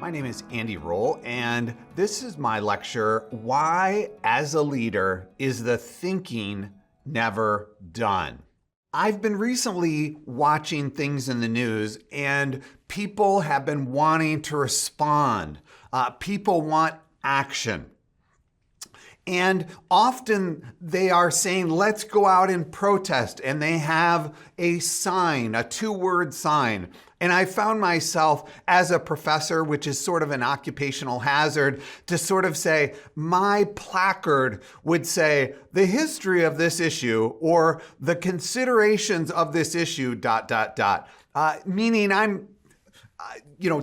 My name is Andy Rowell, and this is my lecture, Why, as a Leader, is the Thinking Never Done? I've been recently watching things in the news, and people have been wanting to respond. People want action. And often they are saying, let's go out and protest. And they have a sign, a two-word sign. And I found myself as a professor, which is sort of an occupational hazard, to sort of say, my placard would say, the history of this issue or the considerations of this issue, ... Meaning I'm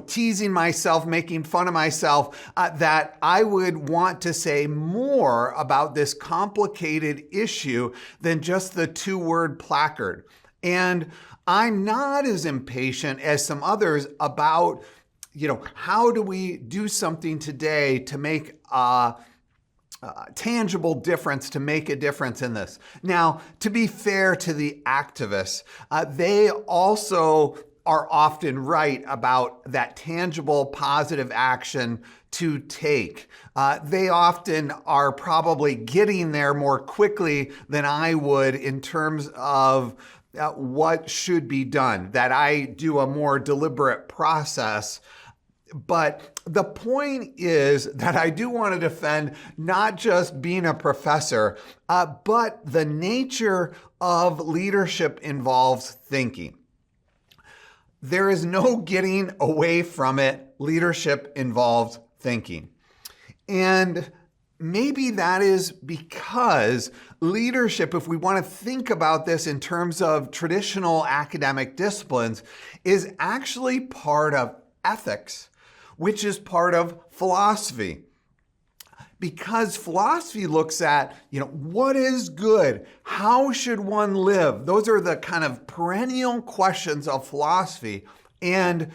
teasing myself, making fun of myself, that I would want to say more about this complicated issue than just the two-word placard. And I'm not as impatient as some others about, how do we do something today to make a tangible difference, to make a difference in this. Now, to be fair to the activists, they also are often right about that tangible, positive action to take. They often are probably getting there more quickly than I would in terms of what should be done, that I do a more deliberate process. But the point is that I do want to defend not just being a professor, but the nature of leadership involves thinking. There is no getting away from it. Leadership involves thinking. And maybe that is because leadership, if we want to think about this in terms of traditional academic disciplines, is actually part of ethics, which is part of philosophy. Because philosophy looks at, what is good? How should one live? Those are the kind of perennial questions of philosophy. And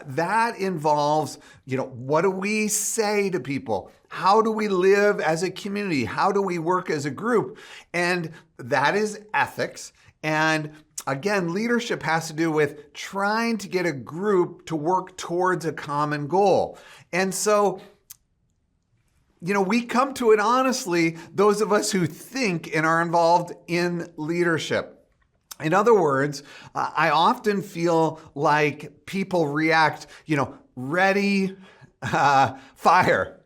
that involves, what do we say to people? How do we live as a community? How do we work as a group? And that is ethics. And again, leadership has to do with trying to get a group to work towards a common goal. And so, we come to it honestly, those of us who think and are involved in leadership. In other words, I often feel like people react, ready, fire,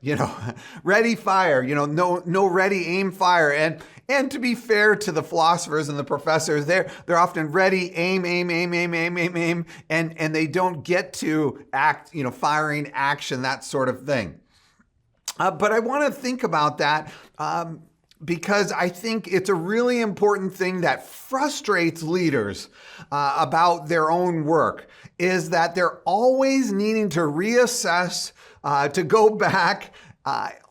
ready, fire, no ready, aim, fire. And to be fair to the philosophers and the professors, they're often ready, aim, and they don't get to act, firing, action, that sort of thing. But I want to think about that because I think it's a really important thing that frustrates leaders about their own work, is that they're always needing to reassess, to go back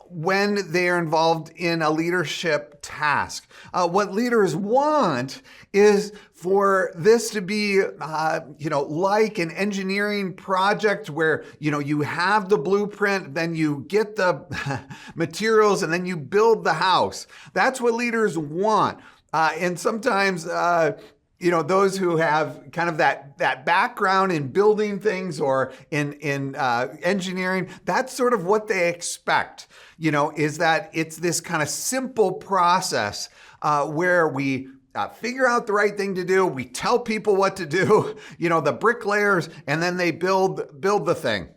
when they're involved in a leadership task. What leaders want is for this to be, like an engineering project where, you have the blueprint, then you get the materials, and then you build the house. That's what leaders want. And sometimes, those who have kind of that background in building things or in engineering, that's sort of what they expect, is that it's this kind of simple process where we figure out the right thing to do. We tell people what to do, the bricklayers, and then they build the thing.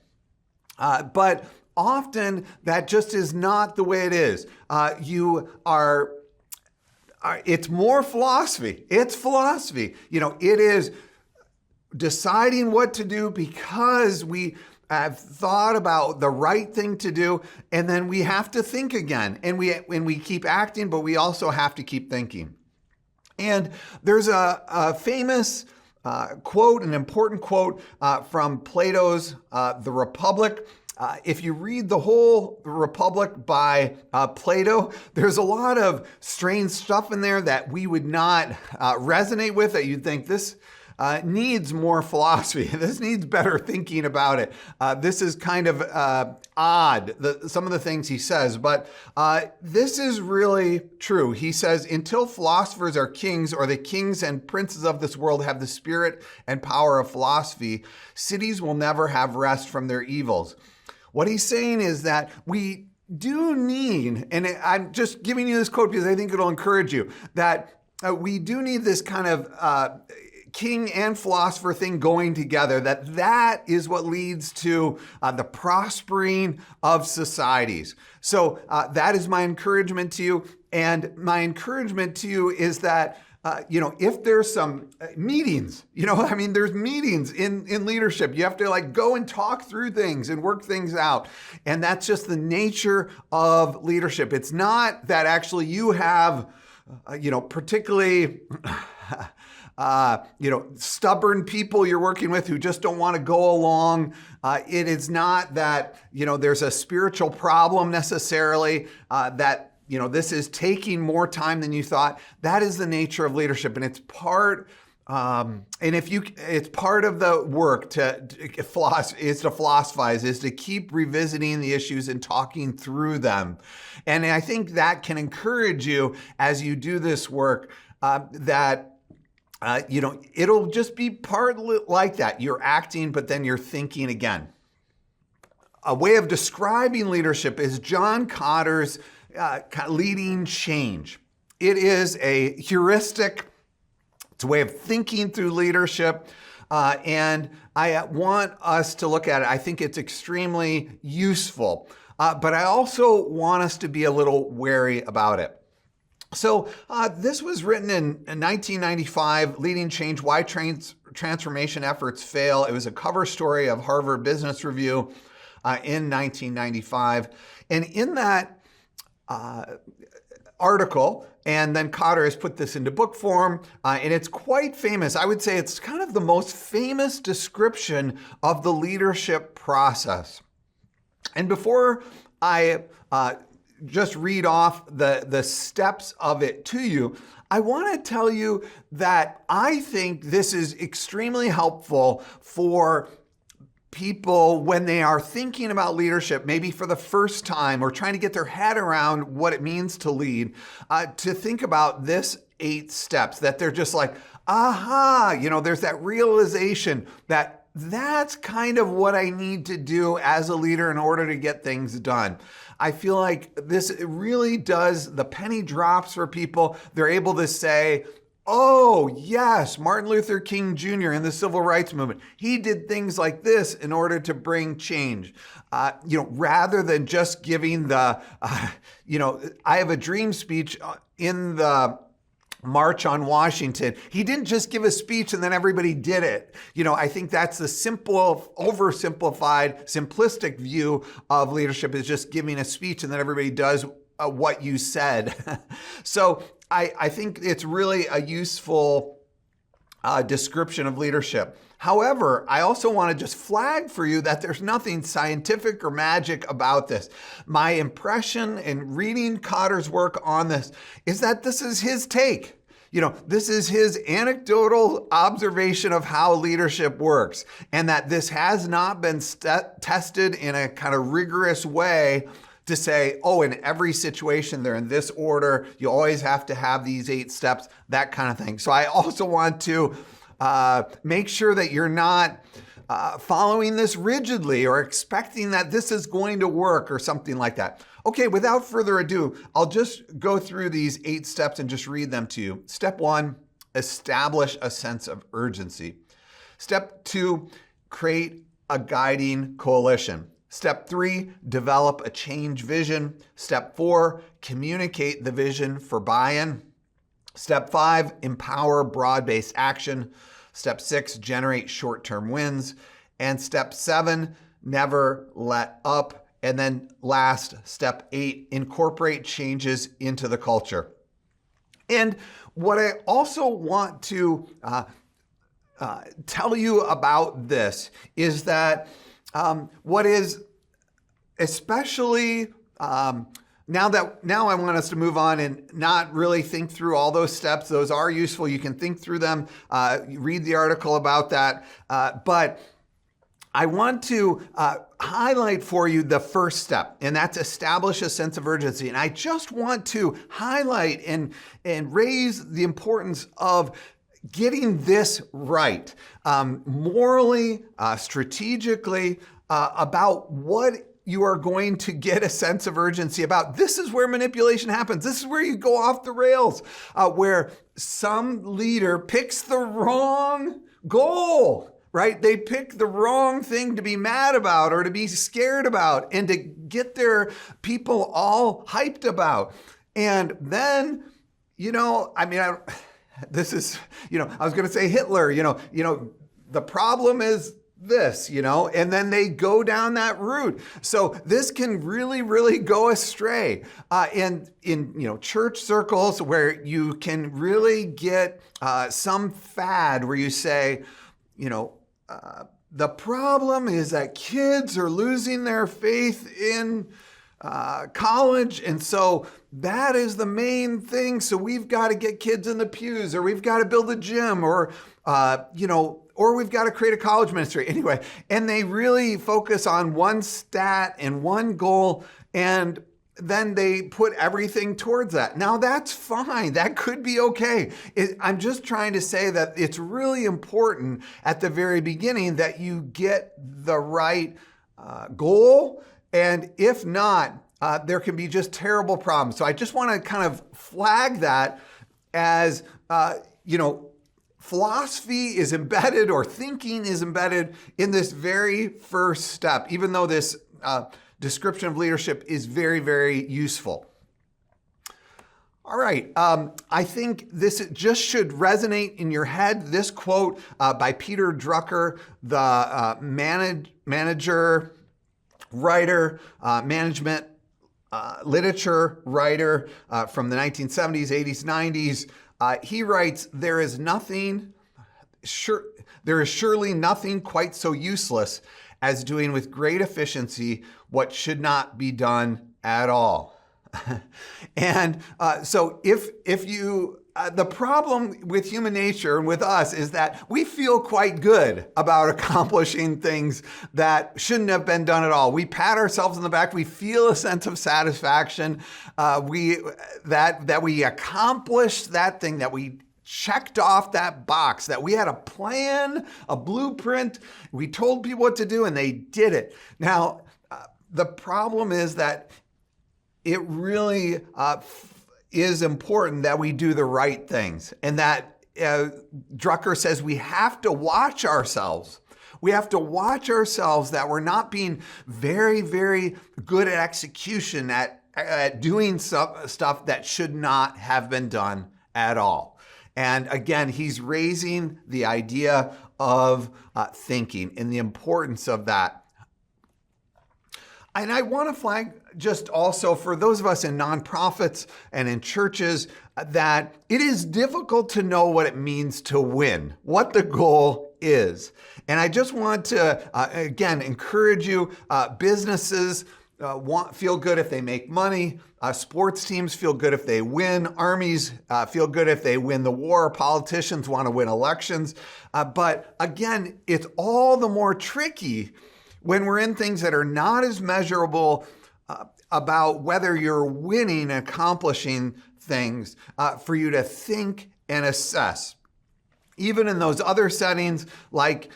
But often that just is not the way it is. It's more philosophy. It's philosophy. It is deciding what to do because we have thought about the right thing to do, and then we have to think again. And we keep acting, but we also have to keep thinking. And there's a famous quote, an important quote from Plato's The Republic. If you read the whole Republic by Plato, there's a lot of strange stuff in there that we would not resonate with, that you'd think this needs more philosophy. This needs better thinking about it. This is kind of odd, some of the things he says, but this is really true. He says, until philosophers are kings, or the kings and princes of this world have the spirit and power of philosophy, cities will never have rest from their evils. What he's saying is that we do need, and I'm just giving you this quote because I think it'll encourage you, that we do need this kind of king and philosopher thing going together, that is what leads to the prospering of societies. So that is my encouragement to you. And my encouragement to you is that if there's some meetings, there's meetings in leadership. You have to go and talk through things and work things out. And that's just the nature of leadership. It's not that actually you have, particularly, stubborn people you're working with who just don't want to go along. It is not that, there's a spiritual problem necessarily, that this is taking more time than you thought. That is the nature of leadership, and it's part. It's part of the work to philosophize, is to keep revisiting the issues and talking through them. And I think that can encourage you as you do this work. It'll just be part like that. You're acting, but then you're thinking again. A way of describing leadership is John Cotter's leading change. It is a heuristic. It's a way of thinking through leadership. And I want us to look at it. I think it's extremely useful. But I also want us to be a little wary about it. So this was written in 1995, Leading Change, Why Transformation Efforts Fail. It was a cover story of Harvard Business Review in 1995. And in that article, and then Cotter has put this into book form, and it's quite famous. I would say it's kind of the most famous description of the leadership process. And before I just read off the steps of it to you, I want to tell you that I think this is extremely helpful for people when they are thinking about leadership, maybe for the first time, or trying to get their head around what it means to lead, to think about this 8 steps, that they're just like, aha, there's that realization that that's kind of what I need to do as a leader in order to get things done. I feel like this really does, the penny drops for people. They're able to say, oh, yes, Martin Luther King Jr. in the Civil Rights Movement, he did things like this in order to bring change. Rather than just giving the, I have a dream speech in the March on Washington. He didn't just give a speech and then everybody did it. I think that's the simple, oversimplified, simplistic view of leadership, is just giving a speech and then everybody does what you said. So I think it's really a useful description of leadership. However, I also want to just flag for you that there's nothing scientific or magic about this. My impression in reading Cotter's work on this is that this is his take. This is his anecdotal observation of how leadership works, and that this has not been tested in a kind of rigorous way to say, oh, in every situation, they're in this order. You always have to have these 8 steps, that kind of thing. So I also want to make sure that you're not following this rigidly or expecting that this is going to work or something like that. Okay, without further ado, I'll just go through these 8 steps and just read them to you. Step 1, establish a sense of urgency. Step 2, create a guiding coalition. Step 3, develop a change vision. Step 4, communicate the vision for buy-in. Step 5, empower broad-based action. Step 6, generate short-term wins. And step 7, never let up. And then last, step 8, incorporate changes into the culture. And what I also want to tell you about this is that what is especially now I want us to move on and not really think through all those steps. Those are useful. You can think through them, read the article about that. But I want to highlight for you the first step, and that's establish a sense of urgency. And I just want to highlight and raise the importance of getting this right, morally, strategically, about what you are going to get a sense of urgency about this is where manipulation happens. This is where you go off the rails, where some leader picks the wrong goal, right? They pick the wrong thing to be mad about or to be scared about and to get their people all hyped about. And then, this is, I was going to say Hitler, the problem is this, and then they go down that route. So this can really, really go astray. And in, church circles where you can really get some fad where you say, the problem is that kids are losing their faith in college. And so that is the main thing. So we've got to get kids in the pews, or we've got to build a gym, or we've got to create a college ministry. Anyway, and they really focus on one stat and one goal, and then they put everything towards that. Now that's fine. That could be okay. I'm just trying to say that it's really important at the very beginning that you get the right goal. And if not, there can be just terrible problems. So I just want to kind of flag that as, philosophy is embedded, or thinking is embedded in this very first step, even though this description of leadership is very, very useful. All right. I think this just should resonate in your head. This quote by Peter Drucker, the manager, writer, management literature writer from the 1970s, 80s, 90s. He writes, there is surely nothing quite so useless as doing with great efficiency what should not be done at all. And so if you, the problem with human nature and with us is that we feel quite good about accomplishing things that shouldn't have been done at all. We pat ourselves on the back. We feel a sense of satisfaction. That we accomplished that thing, that we checked off that box, that we had a plan, a blueprint. We told people what to do and they did it. Now, the problem is that it really is important that we do the right things, and that Drucker says we have to watch ourselves. We have to watch ourselves that we're not being very, very good at execution, at doing stuff that should not have been done at all. And again, he's raising the idea of thinking and the importance of that. And I want to flag just also for those of us in nonprofits and in churches that it is difficult to know what it means to win, what the goal is. And I just want to, again, encourage you, businesses feel good if they make money. Sports teams feel good if they win. Armies feel good if they win the war. Politicians want to win elections. But again, it's all the more tricky when we're in things that are not as measurable about whether you're winning and accomplishing things, for you to think and assess. Even in those other settings like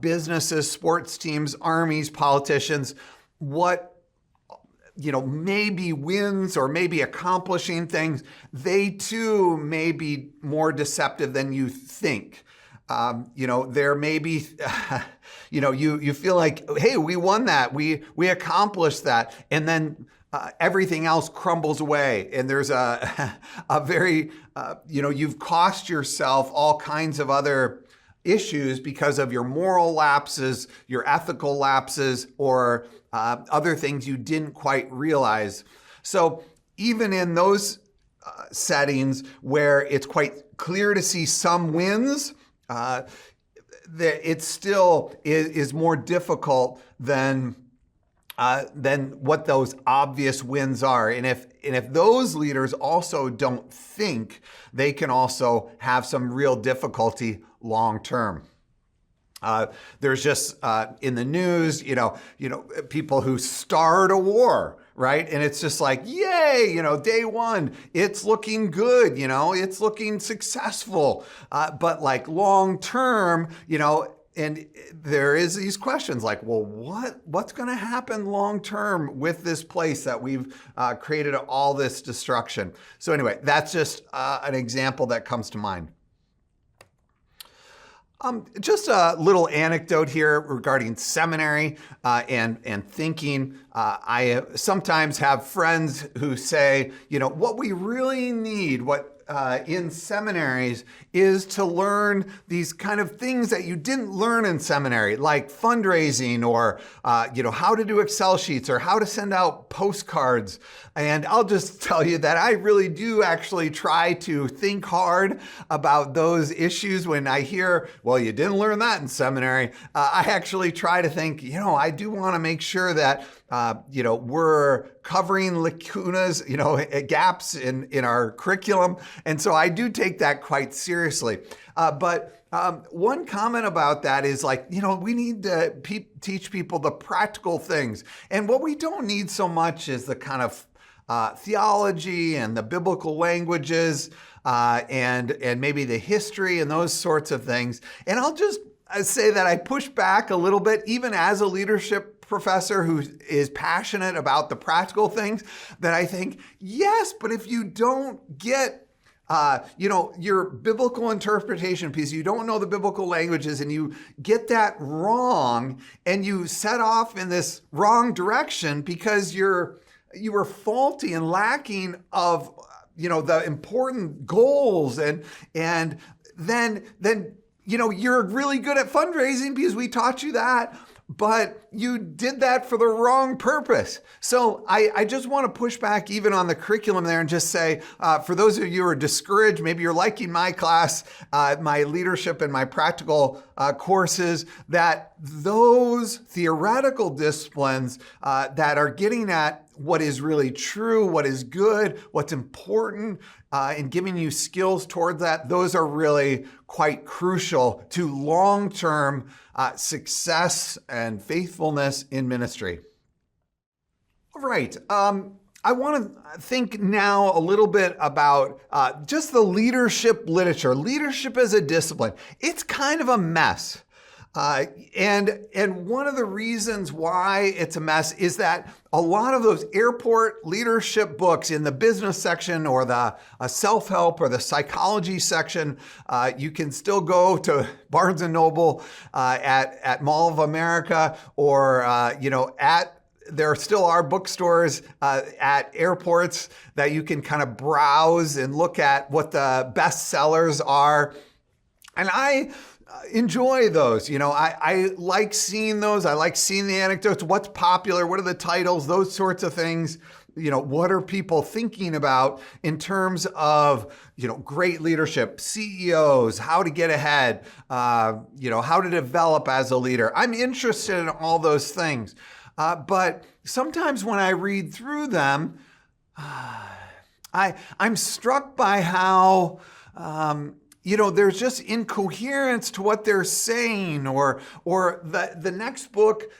businesses, sports teams, armies, politicians, what maybe wins or maybe accomplishing things, they too may be more deceptive than you think. There may be, you feel like, hey, we won that, we accomplished that, and then everything else crumbles away, and there's a very, you've cost yourself all kinds of other issues because of your moral lapses, your ethical lapses, or other things you didn't quite realize. So even in those settings where it's quite clear to see some wins, it still is more difficult than what those obvious wins are. And if those leaders also don't think, they can also have some real difficulty long term. There's just in the news, people who start a war, right? And it's just like, yay, day one, it's looking good, it's looking successful. But like long term, And there is these questions like, well, what's going to happen long term with this place that we've created all this destruction? So anyway, that's just an example that comes to mind. Just a little anecdote here regarding seminary and thinking. I sometimes have friends who say, what we really need, in seminaries is to learn these kind of things that you didn't learn in seminary, like fundraising or, how to do Excel sheets or how to send out postcards. And I'll just tell you that I really do actually try to think hard about those issues. When I hear, well, you didn't learn that in seminary, I actually try to think, I do want to make sure that we're covering lacunas, gaps in our curriculum. And so I do take that quite seriously. But one comment about that is we need to teach people the practical things. And what we don't need so much is the kind of theology and the biblical languages and maybe the history and those sorts of things. And I'll just say that I push back a little bit, even as a leadership professor who is passionate about the practical things, that I think, yes, but if you don't get your biblical interpretation piece, you don't know the biblical languages, and you get that wrong, and you set off in this wrong direction because you were faulty and lacking of the important goals, and then you're really good at fundraising because we taught you that, but you did that for the wrong purpose. So I just want to push back even on the curriculum there and just say, for those of you who are discouraged, maybe you're liking my class, my leadership and my practical courses, that those theoretical disciplines that are getting at what is really true, what is good, what's important, and giving you skills towards that, those are really quite crucial to long-term success and faithfulness in ministry. All right. I want to think now a little bit about just the leadership literature. Leadership as a discipline. It's kind of a mess. And one of the reasons why it's a mess is that a lot of those airport leadership books in the business section or the self-help or the psychology section, you can still go to Barnes and Noble at Mall of America or there still are bookstores at airports that you can kind of browse and look at what the best sellers are. And I enjoy those. I like seeing those. I like seeing the anecdotes. What's popular? What are the titles? Those sorts of things. What are people thinking about in terms of, great leadership, CEOs, how to get ahead, how to develop as a leader. I'm interested in all those things. But sometimes when I read through them, I'm struck by how, there's just incoherence to what they're saying, or the next book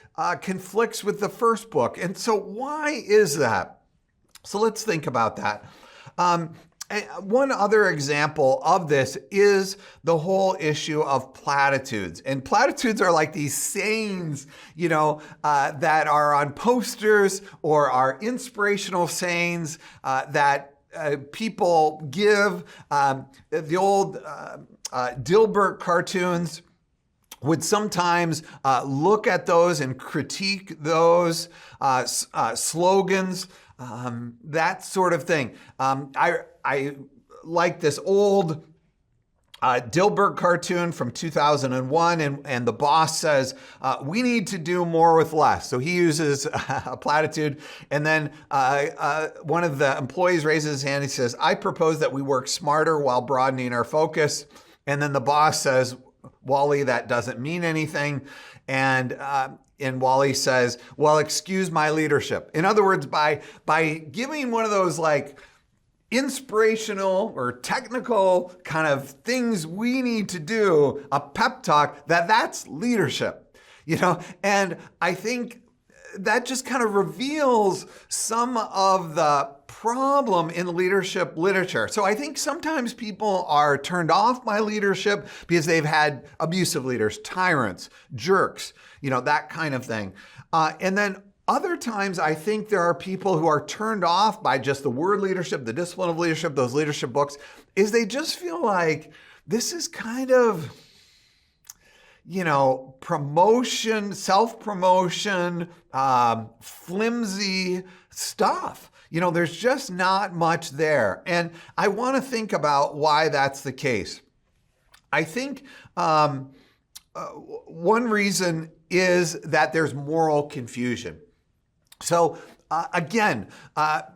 conflicts with the first book. And so why is that? So let's think about that. One other example of this is the whole issue of platitudes. And platitudes are like these sayings, that are on posters or are inspirational sayings that people give. The old Dilbert cartoons would sometimes look at those and critique those slogans, that sort of thing. I like this old Dilbert cartoon from 2001, and the boss says, we need to do more with less. So he uses a platitude, and then one of the employees raises his hand. He says, I propose that we work smarter while broadening our focus. And then the boss says, Wally, that doesn't mean anything. And Wally says, well, excuse my leadership. In other words, by giving one of those inspirational or technical kind of things we need to do, a pep talk, that's leadership, and I think that just kind of reveals some of the problem in leadership literature. So I think sometimes people are turned off by leadership because they've had abusive leaders, tyrants, jerks, that kind of thing. And then other times, I think there are people who are turned off by just the word leadership, the discipline of leadership, those leadership books, is they just feel like this is kind of, promotion, self-promotion, flimsy stuff. There's just not much there. And I want to think about why that's the case. I think one reason is that there's moral confusion. So again, I've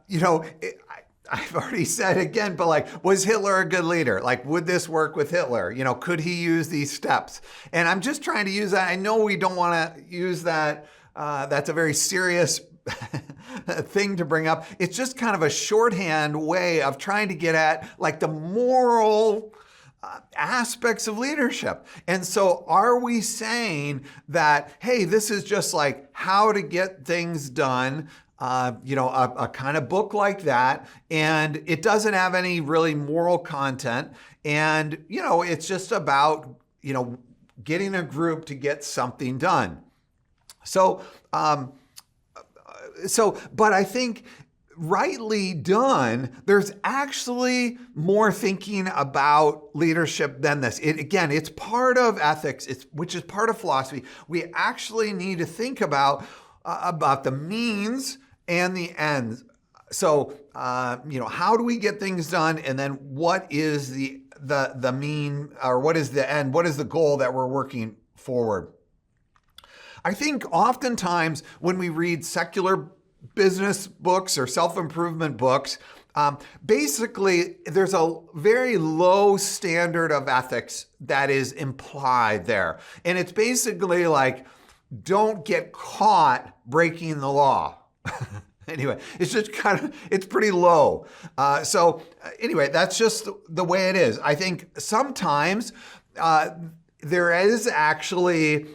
already said again, but was Hitler a good leader? Would this work with Hitler? Could he use these steps? And I'm just trying to use that. I know we don't want to use that. That's a very serious thing to bring up. It's just kind of a shorthand way of trying to get at the moral aspects of leadership. And so are we saying that, hey, this is just how to get things done, a kind of book like that, and it doesn't have any really moral content, and, it's just about, getting a group to get something done. So, but I think rightly done, there's actually more thinking about leadership than this. It's part of ethics, which is part of philosophy. We actually need to think about the means and the ends. So, how do we get things done? And then what is the mean, or what is the end? What is the goal that we're working forward? I think oftentimes when we read secular business books or self-improvement books, basically there's a very low standard of ethics that is implied there. And it's basically don't get caught breaking the law. Anyway, it's just it's pretty low. Anyway, that's just the way it is. I think sometimes there is actually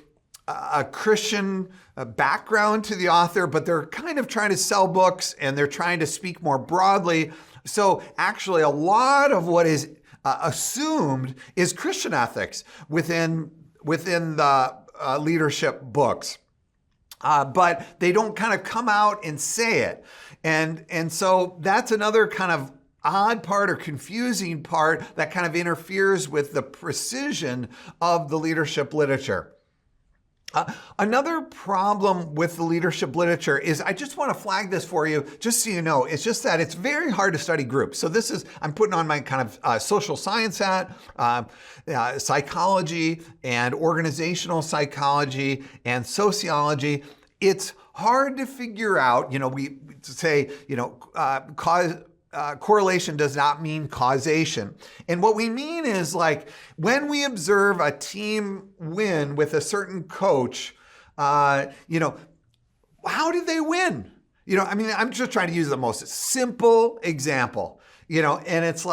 a Christian background to the author, but they're kind of trying to sell books and they're trying to speak more broadly. So actually a lot of what is assumed is Christian ethics within the leadership books. But they don't kind of come out and say it. And so that's another kind of odd part or confusing part that kind of interferes with the precision of the leadership literature. Another problem with the leadership literature is, I just want to flag this for you, just so you know, it's just that it's very hard to study groups. So I'm putting on my kind of social science hat, psychology and organizational psychology and sociology. It's hard to figure out, we say, correlation does not mean causation. And what we mean is when we observe a team win with a certain coach, how did they win? I'm just trying to use the most simple example, and it's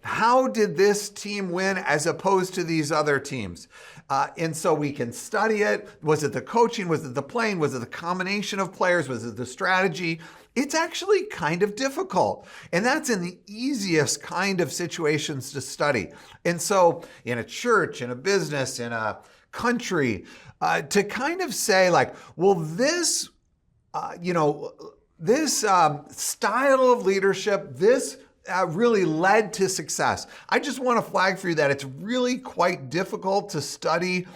how did this team win as opposed to these other teams? And so we can study it. Was it the coaching? Was it the playing? Was it the combination of players? Was it the strategy? It's actually kind of difficult. And that's in the easiest kind of situations to study. And so in a church, in a business, in a country, to kind of say this, this style of leadership, this really led to success. I just want to flag for you that it's really quite difficult to study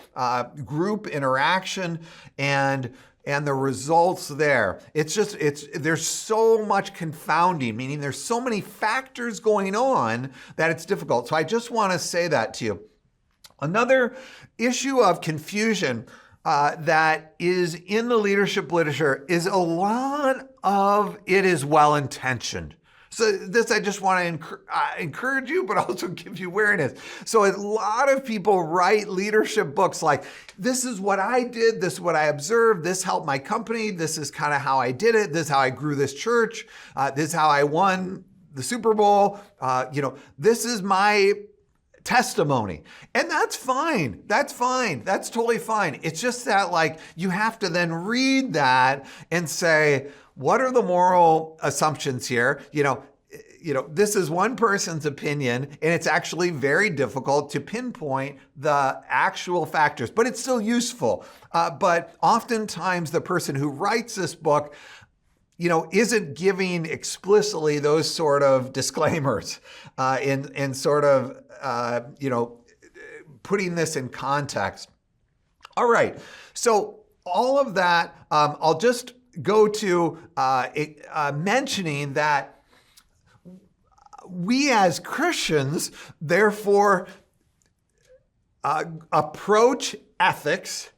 group interaction and the results there. There's so much confounding, meaning there's so many factors going on that it's difficult. So I just want to say that to you. Another issue of confusion that is in the leadership literature is a lot of it is well-intentioned. So this, I just want to encourage you, but also give you awareness. So a lot of people write leadership books this is what I did, this is what I observed, this helped my company, this is kind of how I did it, this is how I grew this church, this is how I won the Super Bowl, this is my testimony. And that's fine. That's fine. That's totally fine. It's just that you have to then read that and say, what are the moral assumptions here? this is one person's opinion, and it's actually very difficult to pinpoint the actual factors, but it's still useful. But oftentimes the person who writes this book, isn't giving explicitly those sort of disclaimers and sort of, putting this in context. All right. So all of that, I'll just go to mentioning that we as Christians, therefore, approach ethics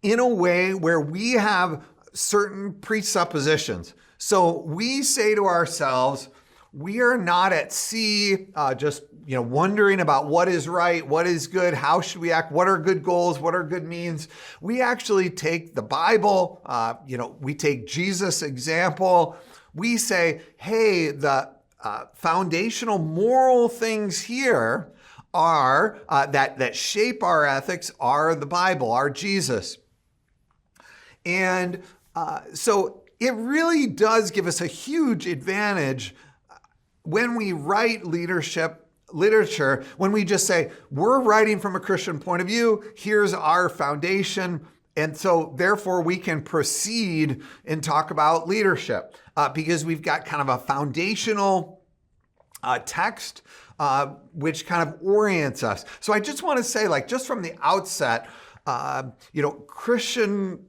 in a way where we have certain presuppositions. So we say to ourselves, we are not at sea just wondering about what is right, what is good, how should we act, what are good goals, what are good means. We actually take the Bible, we take Jesus' example. We say, hey, the foundational moral things here are that shape our ethics are the Bible, are Jesus. And so it really does give us a huge advantage when we write leadership literature, when we just say, we're writing from a Christian point of view, here's our foundation. And so therefore we can proceed and talk about leadership because we've got kind of a foundational text which kind of orients us. So I just want to say, just from the outset, Christian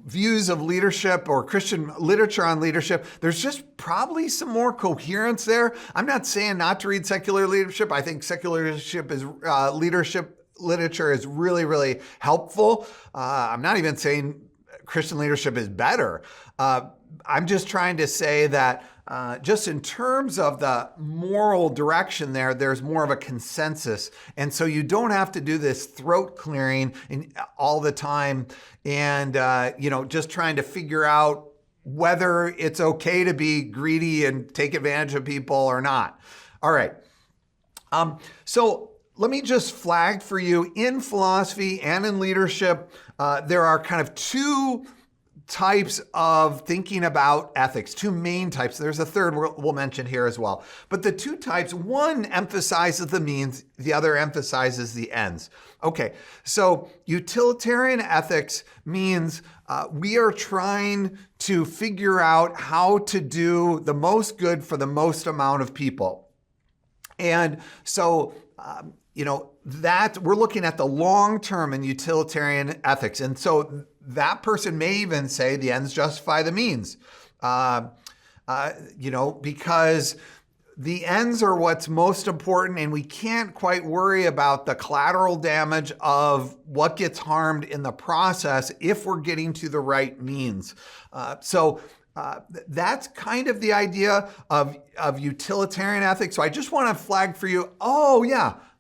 views of leadership or Christian literature on leadership, there's just probably some more coherence there. I'm not saying not to read secular leadership. I think secular leadership literature is really, really helpful. I'm not even saying Christian leadership is better. I'm just trying to say that just in terms of the moral direction there's more of a consensus. And so you don't have to do this throat clearing all the time and, just trying to figure out whether it's okay to be greedy and take advantage of people or not. All right. So let me just flag for you, in philosophy and in leadership, there are kind of two types of thinking about ethics, two main types. There's a third we'll mention here as well. But the two types, one emphasizes the means, the other emphasizes the ends. Okay, so utilitarian ethics means we are trying to figure out how to do the most good for the most amount of people. And so, that we're looking at the long term in utilitarian ethics. And so that person may even say the ends justify the means, because the ends are what's most important, and we can't quite worry about the collateral damage of what gets harmed in the process if we're getting to the right means. So that's kind of the idea of utilitarian ethics. So I just want to flag for you,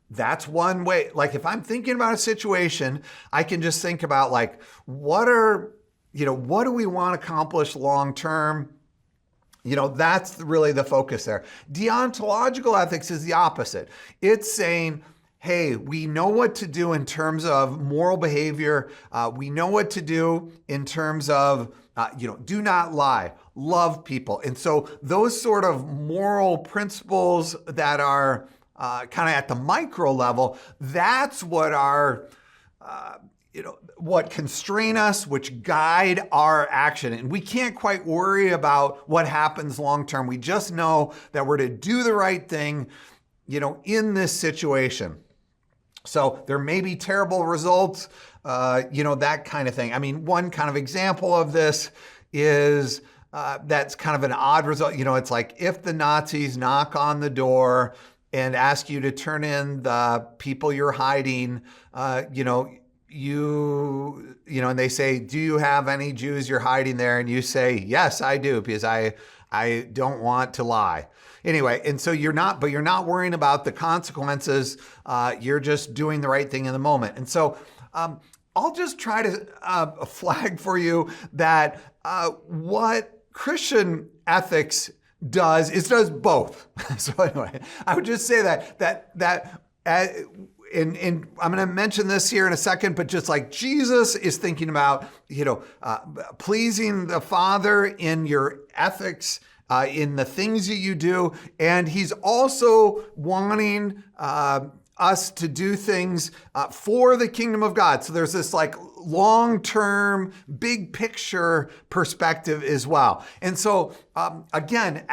that's one way. If I'm thinking about a situation, I can just think about what do we want to accomplish long term? That's really the focus there. Deontological ethics is the opposite. It's saying, hey, we know what to do in terms of moral behavior. We know what to do in terms of, do not lie, love people. And so those sort of moral principles that are kind of at the micro level, that's what what constrain us, which guide our action. And we can't quite worry about what happens long-term. We just know that we're to do the right thing, in this situation. So there may be terrible results, that kind of thing. I mean, one kind of example of this is that's kind of an odd result. It's like if the Nazis knock on the door and ask you to turn in the people you're hiding, and they say, do you have any Jews you're hiding there? And you say, yes, I do, because I don't want to lie. Anyway, and so you're not worrying about the consequences. You're just doing the right thing in the moment. And so I'll just try to flag for you that what Christian ethics does both. So anyway, I would just say that and I'm going to mention this here in a second, but just like Jesus is thinking about, pleasing the Father in your ethics in the things that you do. And he's also wanting us to do things for the kingdom of God. So there's this like long-term, big picture perspective as well. And so again,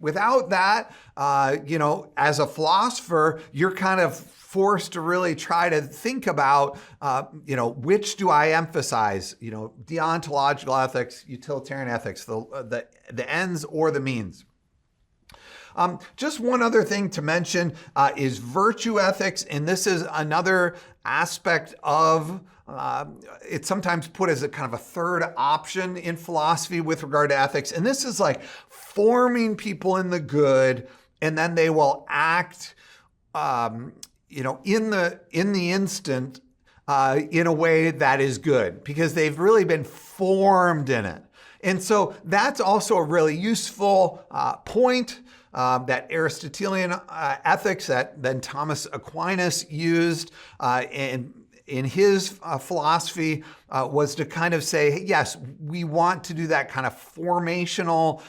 without that, as a philosopher, you're kind of forced to really try to think about, which do I emphasize? Deontological ethics, utilitarian ethics, the ends or the means. Just one other thing to mention is virtue ethics, and this is another aspect of it's sometimes put as a kind of a third option in philosophy with regard to ethics, and this is like forming people in the good, and then they will act, in the instant in a way that is good because they've really been formed in it, and so that's also a really useful point. That Aristotelian ethics that then Thomas Aquinas used in his philosophy was to kind of say, hey, yes, we want to do that kind of formational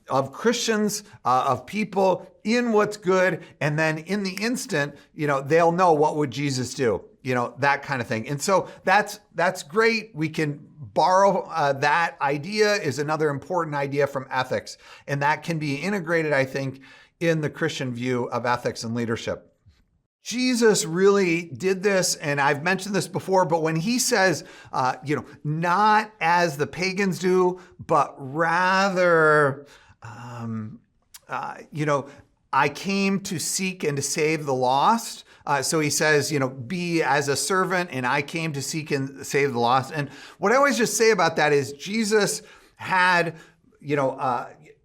of Christians, of people in what's good, and then in the instant, they'll know what would Jesus do, that kind of thing. And so that's great. We can borrow that idea is another important idea from ethics, and that can be integrated, I think, in the Christian view of ethics and leadership. Jesus really did this, and I've mentioned this before, but when he says, not as the pagans do, but rather, I came to seek and to save the lost. So he says, be as a servant, and I came to seek and save the lost. And what I always just say about that is Jesus had,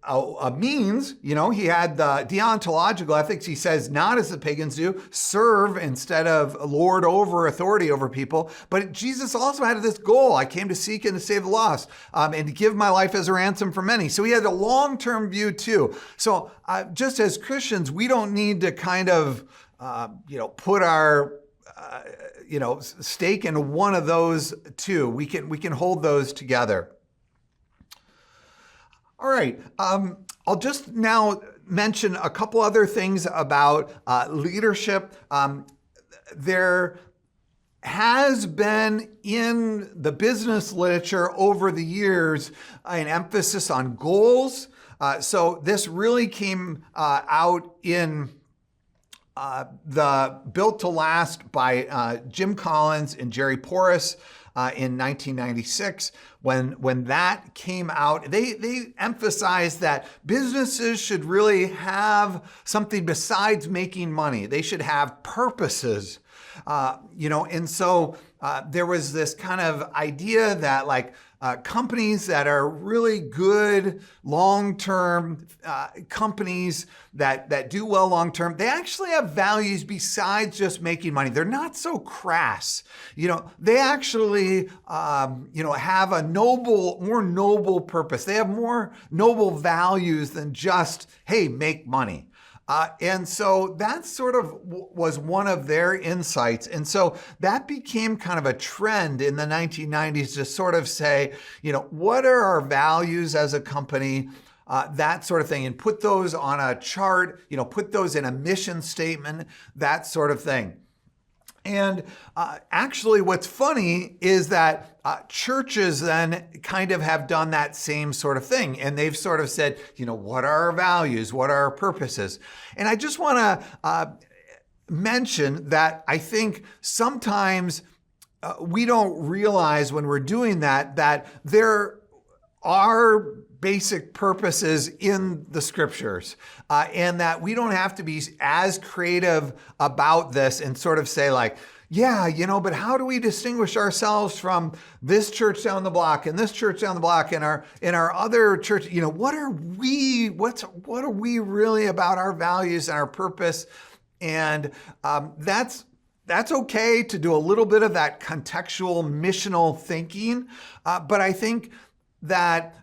a means, he had the deontological ethics. He says, not as the pagans do, serve instead of lord over authority over people. But Jesus also had this goal. I came to seek and to save the lost, and to give my life as a ransom for many. So he had a long-term view too. So just as Christians, we don't need to kind of, put our, stake in one of those two. We can hold those together. All right. I'll just now mention a couple other things about leadership. There has been in the business literature over the years an emphasis on goals. So this really came out in the Built to Last by Jim Collins and Jerry Porras in 1996. When that came out, they emphasized that businesses should really have something besides making money. They should have purposes, and so there was this kind of idea that companies that are really good long-term companies that do well long-term, they actually have values besides just making money. They're not so crass. They actually, have a more noble purpose. They have more noble values than just, hey, make money. And so that sort of was one of their insights. And so that became kind of a trend in the 1990s to sort of say, what are our values as a company? That sort of thing, and put those on a chart, put those in a mission statement, that sort of thing. And actually what's funny is that churches then kind of have done that same sort of thing. And they've sort of said, what are our values? What are our purposes? And I just want to mention that I think sometimes we don't realize when we're doing that there are basic purposes in the scriptures, and that we don't have to be as creative about this and sort of say but how do we distinguish ourselves from this church down the block and this church down the block and our other church? What are we really about our values and our purpose? And that's okay to do a little bit of that contextual missional thinking, but I think that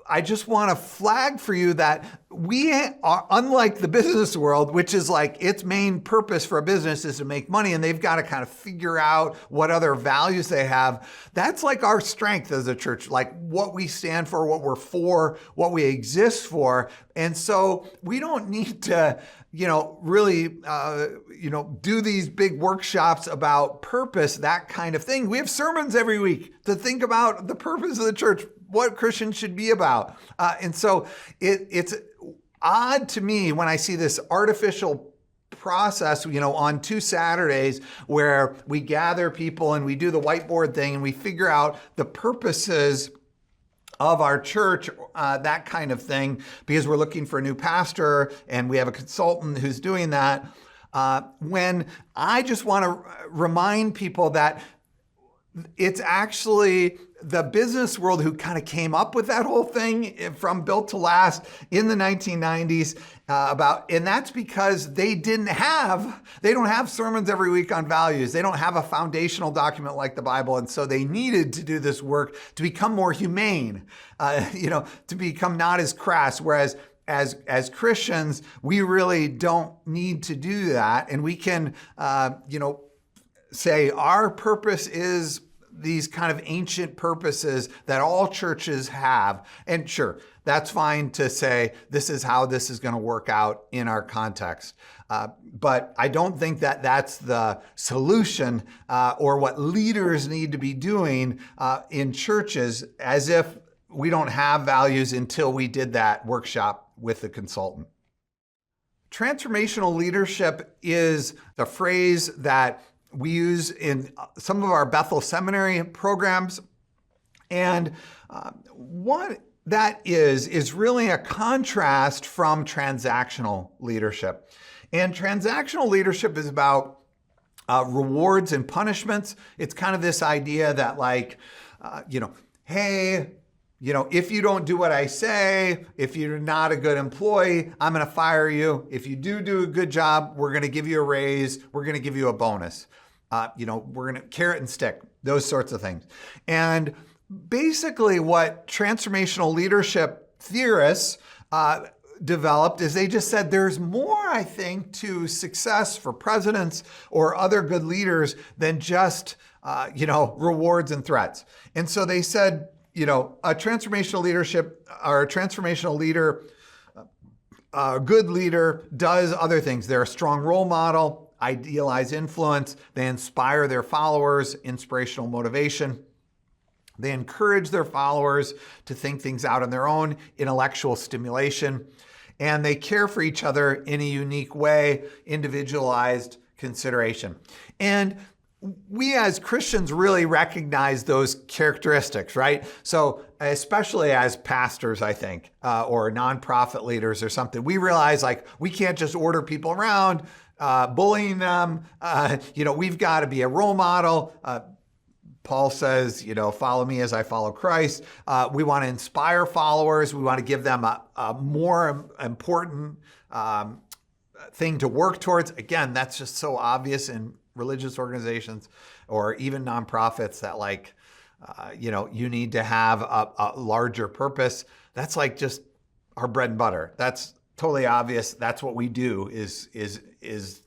I just want to flag for you that we are unlike the business world, which is like its main purpose for a business is to make money, and they've got to kind of figure out what other values they have. That's like our strength as a church, like what we stand for, what we're for, what we exist for. And so we don't need to, really, do these big workshops about purpose, that kind of thing. We have sermons every week to think about the purpose of the church, what Christians should be about. And so it's odd to me when I see this artificial process, on 2 Saturdays where we gather people and we do the whiteboard thing and we figure out the purposes of our church, that kind of thing, because we're looking for a new pastor and we have a consultant who's doing that. When I just want to remind people that it's actually the business world who kind of came up with that whole thing from Built to Last in the 1990s and that's because they don't have sermons every week on values. They don't have a foundational document like the Bible. And so they needed to do this work to become more humane, to become not as crass. Whereas as Christians, we really don't need to do that. And we can, say our purpose is these kind of ancient purposes that all churches have. And sure, that's fine to say this is how this is going to work out in our context. But I don't think that that's the solution or what leaders need to be doing in churches, as if we don't have values until we did that workshop with the consultant. Transformational leadership is the phrase that we use in some of our Bethel Seminary programs. And what that is really a contrast from transactional leadership. And transactional leadership is about rewards and punishments. It's kind of this idea that hey, if you don't do what I say, if you're not a good employee, I'm going to fire you. If you do a good job, we're going to give you a raise. We're going to give you a bonus. We're going to carrot and stick, those sorts of things. And basically what transformational leadership theorists developed is they just said there's more, I think, to success for presidents or other good leaders than just, rewards and threats. And so they said, a transformational leadership or a transformational leader, a good leader does other things. They're a strong role model, idealize influence. They inspire their followers, inspirational motivation. They encourage their followers to think things out on their own, intellectual stimulation. And they care for each other in a unique way, individualized consideration. And we as Christians really recognize those characteristics, right? So especially as pastors, I think, or nonprofit leaders or something, we realize we can't just order people around, bullying them. We've got to be a role model. Paul says, follow me as I follow Christ. We want to inspire followers. We want to give them a more important thing to work towards. Again, that's just so obvious in religious organizations or even nonprofits that you need to have a larger purpose. That's just our bread and butter. That's totally obvious. That's what we do is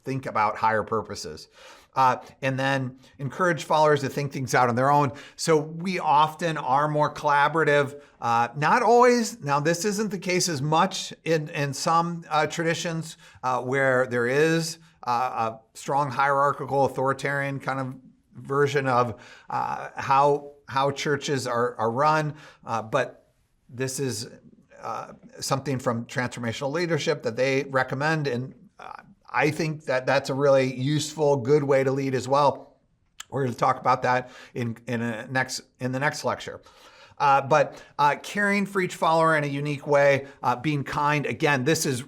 think about higher purposes. And then encourage followers to think things out on their own. So we often are more collaborative. Not always. Now, this isn't the case as much in some traditions where there is a strong hierarchical authoritarian kind of version of how churches are run. But this is something from transformational leadership that they recommend. And I think that that's a really useful, good way to lead as well. We're going to talk about that in the next lecture. But caring for each follower in a unique way, being kind. Again, this is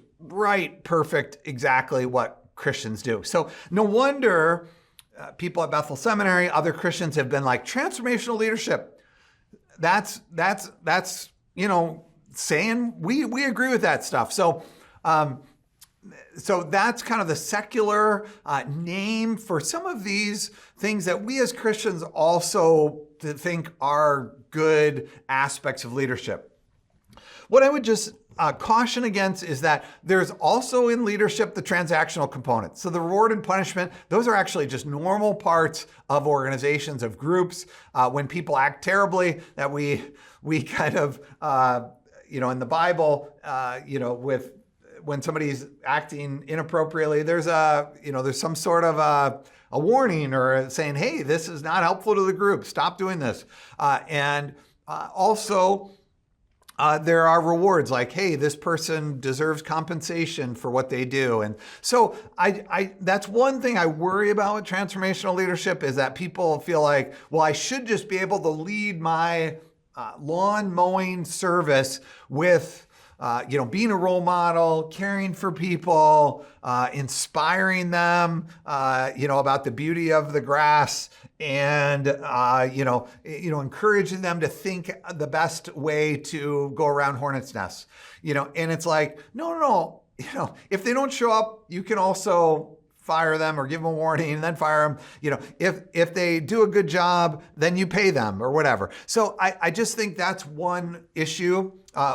perfect, exactly what Christians do. So no wonder people at Bethel Seminary, other Christians have been like, transformational leadership. That's saying we agree with that stuff. So that's kind of the secular name for some of these things that we as Christians also think are good aspects of leadership. What I would just caution against is that there's also in leadership the transactional component. So the reward and punishment, those are actually just normal parts of organizations, of groups. When people act terribly, that we kind of, in the Bible, when somebody's acting inappropriately, there's some sort of a warning or saying, hey, this is not helpful to the group. Stop doing this. Also, there are rewards like, hey, this person deserves compensation for what they do. And so that's one thing I worry about with transformational leadership is that people feel like, well, I should just be able to lead my lawn mowing service with being a role model, caring for people, inspiring them, about the beauty of the grass, and encouraging them to think the best way to go around hornets' nests. And it's like, no. If they don't show up, you can also fire them or give them a warning and then fire them. If they do a good job, then you pay them or whatever. So I just think that's one issue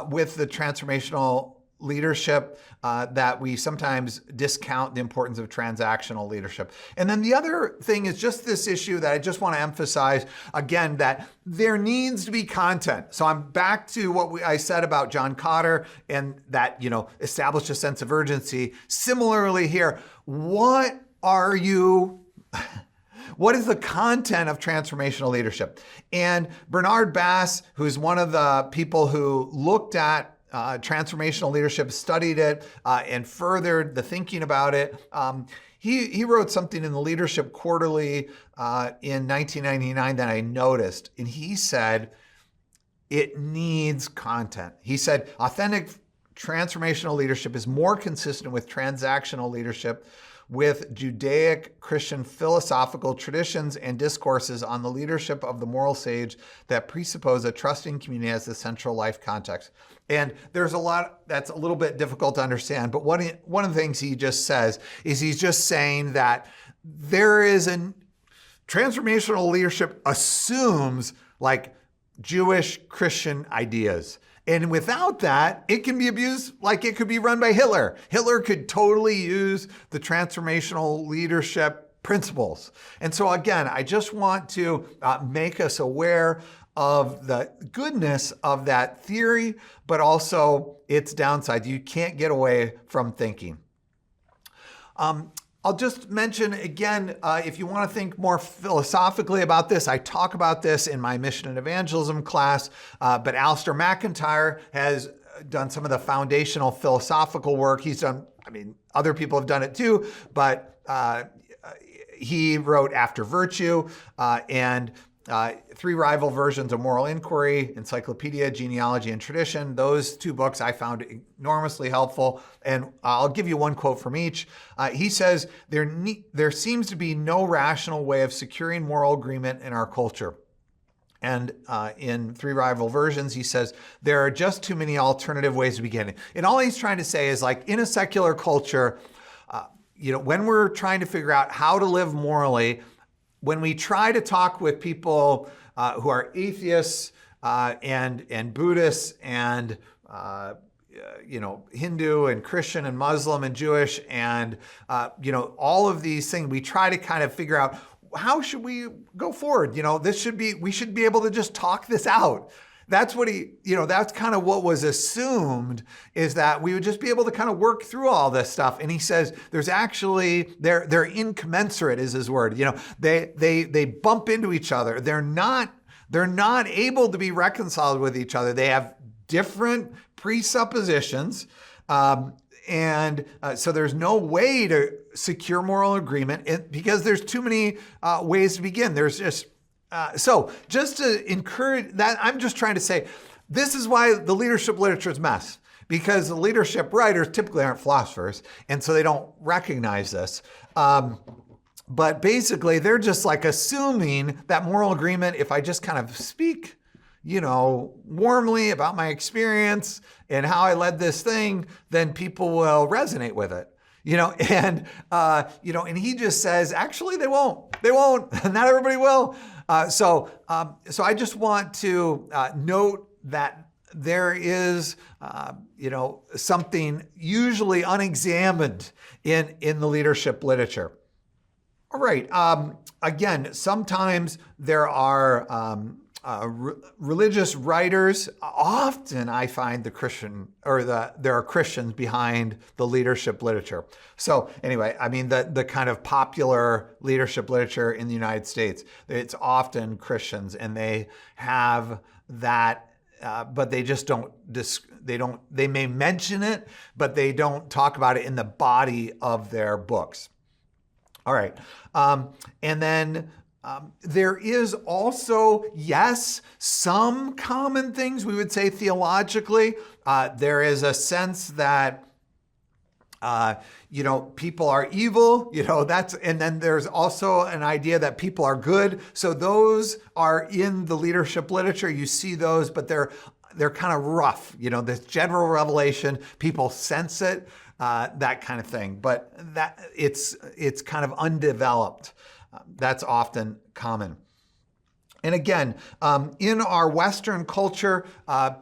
with the transformational leadership that we sometimes discount the importance of transactional leadership. And then the other thing is just this issue that I just want to emphasize again, that there needs to be content. So I'm back to what I said about John Cotter and that, established a sense of urgency. Similarly here, what is the content of transformational leadership? And Bernard Bass, who's one of the people who looked at transformational leadership, studied it, and furthered the thinking about it. He wrote something in the Leadership Quarterly in 1999 that I noticed. And he said, it needs content. He said, authentic transformational leadership is more consistent with transactional leadership, with Judaic Christian philosophical traditions and discourses on the leadership of the moral sage that presuppose a trusting community as the central life context. And there's a lot that's a little bit difficult to understand, but one of the things he just says is he's just saying that there is transformational leadership assumes like Jewish Christian ideas. And without that, it can be abused like it could be run by Hitler. Hitler could totally use the transformational leadership principles. And so again, I just want to make us aware of the goodness of that theory, but also its downside. You can't get away from thinking. I'll just mention again, if you want to think more philosophically about this, I talk about this in my mission and evangelism class, but Alistair McIntyre has done some of the foundational philosophical work. He's done, other people have done it too, but he wrote After Virtue and three rival versions of moral inquiry, Encyclopedia, Genealogy, and Tradition. Those two books I found enormously helpful. And I'll give you one quote from each. He says, there seems to be no rational way of securing moral agreement in our culture. And in three rival versions, he says, there are just too many alternative ways to begin. And all he's trying to say is like in a secular culture, when we're trying to figure out how to live morally, when we try to talk with people who are atheists and Buddhists and Hindu and Christian and Muslim and Jewish and all of these things, we try to kind of figure out how should we go forward. We should be able to just talk this out. That's what that's kind of what was assumed, is that we would just be able to kind of work through all this stuff. And he says there's actually, they're incommensurate is his word. They bump into each other. They're not able to be reconciled with each other. They have different presuppositions. And so there's no way to secure moral agreement because there's too many ways to begin. There's just, so just to encourage that, I'm just trying to say, this is why the leadership literature is a mess, because the leadership writers typically aren't philosophers, and so they don't recognize this. But basically, they're just like assuming that moral agreement, if I just kind of speak, warmly about my experience and how I led this thing, then people will resonate with it. And he just says, actually, they won't. Not everybody will. So I just want to note that there is, something usually unexamined in the leadership literature. All right. Again, sometimes there are religious writers. Often I find there are Christians behind the leadership literature. So anyway, I mean, the kind of popular leadership literature in the United States, it's often Christians, and they have that, but they just don't, they may mention it, but they don't talk about it in the body of their books. All right. And then there is also, yes, some common things we would say theologically. There is a sense that, people are evil, and then there's also an idea that people are good. So those are in the leadership literature. You see those, but they're kind of rough, this general revelation, people sense it, that kind of thing, but that it's kind of undeveloped. That's often common. And again, in our Western culture,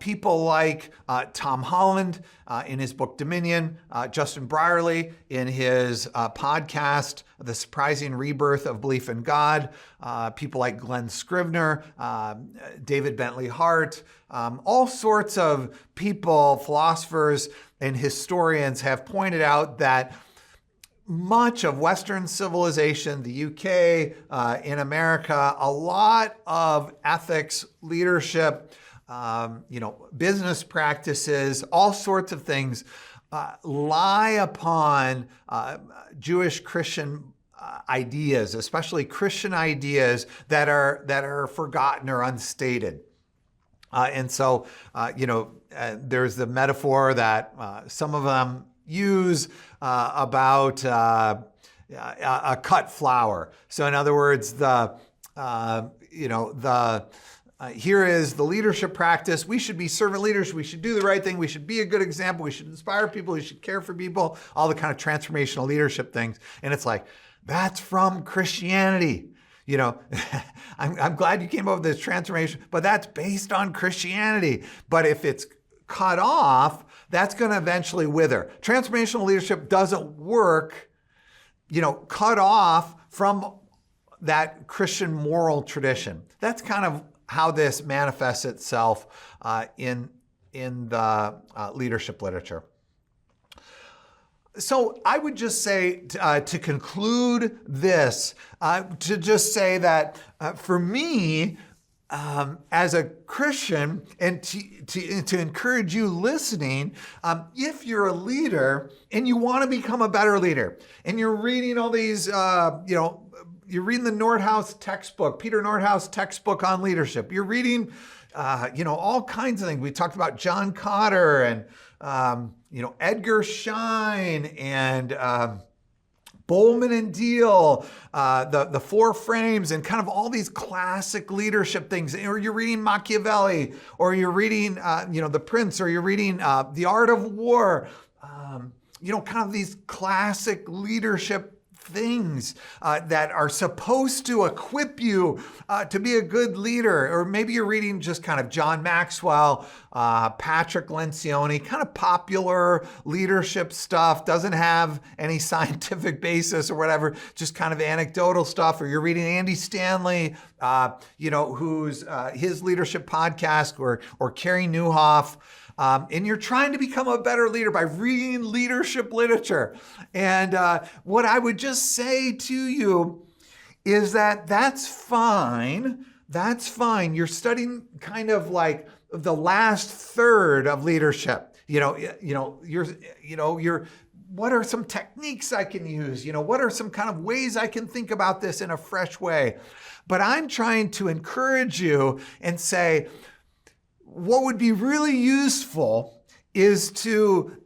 people like Tom Holland in his book Dominion, Justin Brierley in his podcast, The Surprising Rebirth of Belief in God, people like Glenn Scrivener, David Bentley Hart, all sorts of people, philosophers and historians have pointed out that much of Western civilization, the UK, in America, a lot of ethics, leadership, business practices, all sorts of things lie upon Jewish Christian ideas, especially Christian ideas that are forgotten or unstated. And so, there's the metaphor that some of them use about a cut flower. So in other words, here is the leadership practice. We should be servant leaders. We should do the right thing. We should be a good example. We should inspire people. We should care for people, all the kind of transformational leadership things. And it's like, that's from Christianity. I'm glad you came up with this transformation, but that's based on Christianity. But if it's cut off, that's going to eventually wither. Transformational leadership doesn't work, cut off from that Christian moral tradition. That's kind of how this manifests itself in the leadership literature. So I would just say to conclude this, to just say that for me, as a Christian, and to encourage you listening, if you're a leader and you want to become a better leader, and you're reading all these, you're reading the Nordhaus textbook, Peter Nordhaus textbook on leadership. You're reading, all kinds of things. We talked about John Cotter and, Edgar Schein and Bowman and Deal, the Four Frames, and kind of all these classic leadership things. Or you're reading Machiavelli, or you're reading, The Prince, or you're reading The Art of War. Kind of these classic leadership things that are supposed to equip you to be a good leader. Or maybe you're reading just kind of John Maxwell, Patrick Lencioni, kind of popular leadership stuff, doesn't have any scientific basis or whatever, just kind of anecdotal stuff. Or you're reading Andy Stanley, who's his leadership podcast, or Carey Nieuwhof. And you're trying to become a better leader by reading leadership literature. And what I would just say to you is that that's fine. That's fine. You're studying kind of like the last third of leadership. What are some techniques I can use? What are some kind of ways I can think about this in a fresh way? But I'm trying to encourage you and say, what would be really useful is to,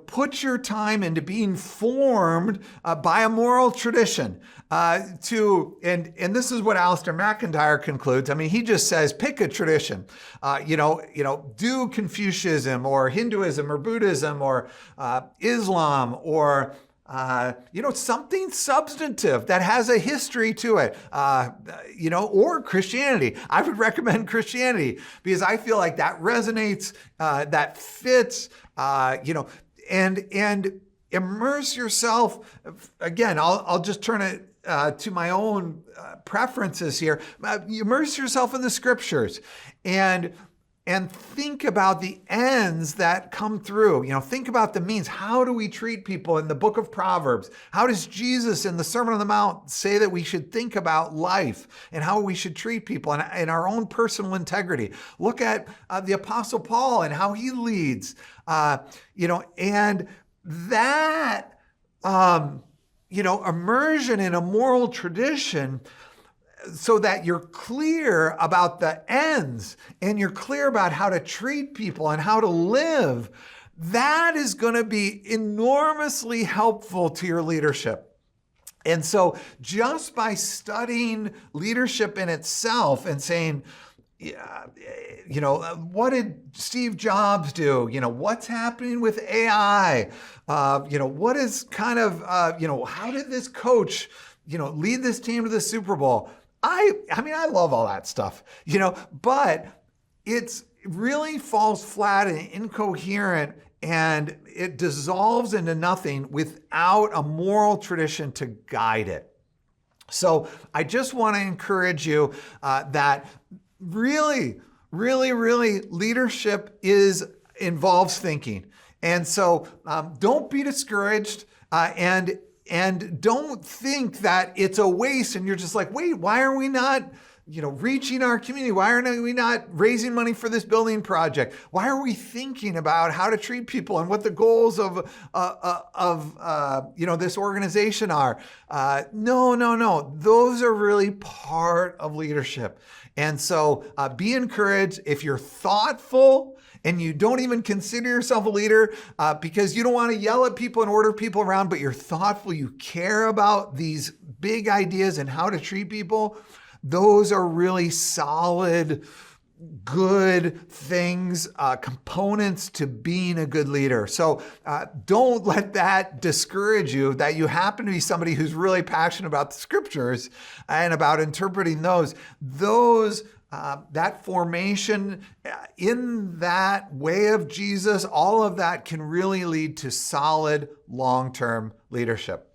put your time into being formed by a moral tradition. And this is what Alistair McIntyre concludes. I mean, he just says, pick a tradition. Do Confucianism or Hinduism or Buddhism or Islam or something substantive that has a history to it, or Christianity. I would recommend Christianity because I feel like that resonates, that fits, and immerse yourself. Again, I'll just turn it to my own preferences here. Immerse yourself in the scriptures and think about the ends that come through. Think about the means. How do we treat people in the book of Proverbs? How does Jesus in the Sermon on the Mount say that we should think about life and how we should treat people and our own personal integrity? Look at the Apostle Paul and how he leads, and that, immersion in a moral tradition so that you're clear about the ends and you're clear about how to treat people and how to live, that is going to be enormously helpful to your leadership. And so just by studying leadership in itself and saying, what did Steve Jobs do? What's happening with AI? What is how did this coach, lead this team to the Super Bowl? I love all that stuff, but it's really falls flat and incoherent, and it dissolves into nothing without a moral tradition to guide it. So I just want to encourage you that really, really, really leadership involves thinking. And so don't be discouraged and don't think that it's a waste and you're just like, wait, why are we not reaching our community? Why are we not raising money for this building project? Why are we thinking about how to treat people and what the goals of this organization are? No. Those are really part of leadership. And so be encouraged. If you're thoughtful and you don't even consider yourself a leader because you don't want to yell at people and order people around, but you're thoughtful, you care about these big ideas and how to treat people, those are really solid, good things, components to being a good leader. So don't let that discourage you that you happen to be somebody who's really passionate about the scriptures and about interpreting those. That formation in that way of Jesus, all of that can really lead to solid long-term leadership.